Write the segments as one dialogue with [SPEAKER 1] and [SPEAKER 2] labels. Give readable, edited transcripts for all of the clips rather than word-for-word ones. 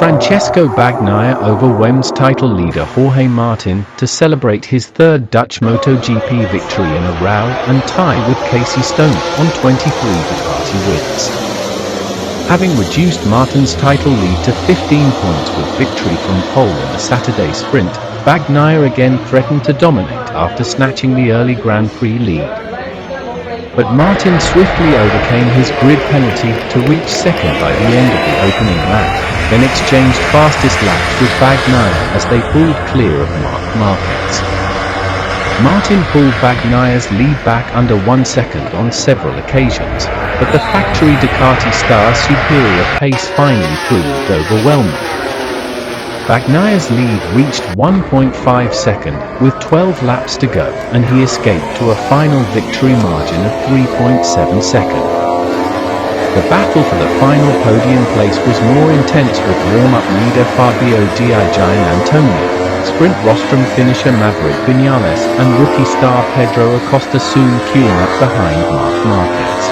[SPEAKER 1] Francesco Bagnaia overwhelms title leader Jorge Martin to celebrate his third Dutch MotoGP victory in a row and tie with Casey Stoner on 23 Ducati wins. Having reduced Martin's title lead to 15 points with victory from pole in the Saturday sprint, Bagnaia again threatened to dominate after snatching the early Grand Prix lead. But Martin swiftly overcame his grid penalty to reach second by the end of the opening lap, then exchanged fastest laps with Bagnaia as they pulled clear of Marc Marquez. Martin pulled Bagnaia's lead back under 1 second on several occasions, but the factory Ducati star's superior pace finally proved overwhelming. Bagnaia's lead reached 1.5 seconds with 12 laps to go, and he escaped to a final victory margin of 3.7 seconds. The battle for the final podium place was more intense with warm-up leader Fabio Di Giannantonio, sprint rostrum finisher Maverick Vinales, and rookie star Pedro Acosta soon queuing up behind Marc Marquez.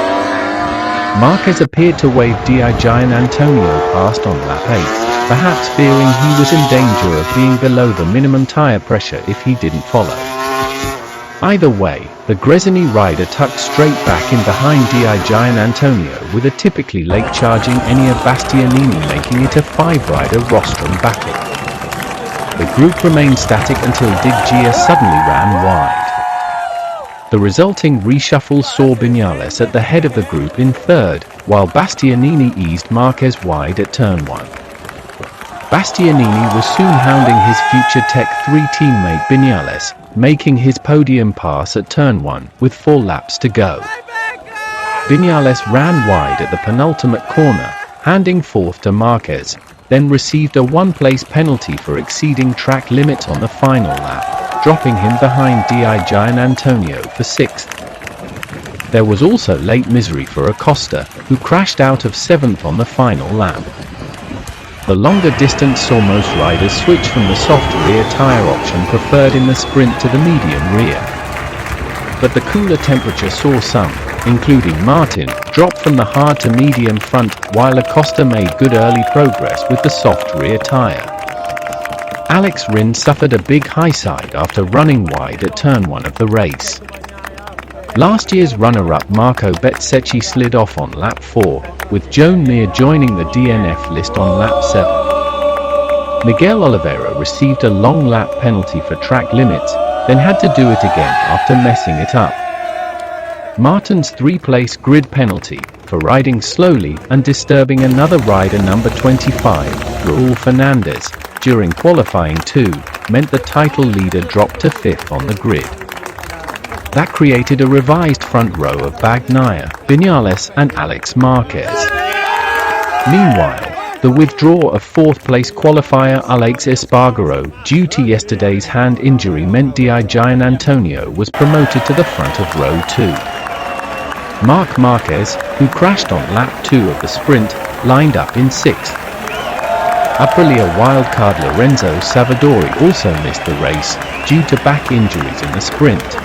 [SPEAKER 1] Marquez appeared to wave Di Giannantonio past on lap 8, perhaps fearing he was in danger of being below the minimum tire pressure if he didn't follow. Either way, the Gresini rider tucked straight back in behind Di Giannantonio with a typically late-charging Enea Bastianini making it a 5-rider rostrum battle. The group remained static until Di Gia suddenly ran wide. The resulting reshuffle saw Vinales at the head of the group in third, while Bastianini eased Marquez wide at turn 1. Bastianini was soon hounding his future Tech 3 teammate Vinales, making his podium pass at turn 1 with 4 laps to go. Vinales ran wide at the penultimate corner, handing fourth to Marquez, then received a one-place penalty for exceeding track limits on the final lap, dropping him behind Di Giannantonio for 6th. There was also late misery for Acosta, who crashed out of 7th on the final lap. The longer distance saw most riders switch from the soft rear tire option preferred in the sprint to the medium rear. But the cooler temperature saw some, including Martin, drop from the hard to medium front, while Acosta made good early progress with the soft rear tire. Alex Rins suffered a big high side after running wide at turn 1 of the race. Last year's runner-up Marco Bezzecchi slid off on lap 4, with Joan Mir joining the DNF list on lap 7. Miguel Oliveira received a long lap penalty for track limits, then had to do it again after messing it up. Martin's 3-place grid penalty for riding slowly and disturbing another rider number 25, Raul Fernandez, during qualifying 2, meant the title leader dropped to 5th on the grid. That created a revised front row of Bagnaia, Vinales and Alex Marquez. Meanwhile, the withdrawal of 4th-place qualifier Alex Espargaro due to yesterday's hand injury meant Di Giannantonio was promoted to the front of row 2. Marc Marquez, who crashed on lap 2 of the sprint, lined up in 6th. Aprilia wildcard Lorenzo Savadori also missed the race due to back injuries in the sprint.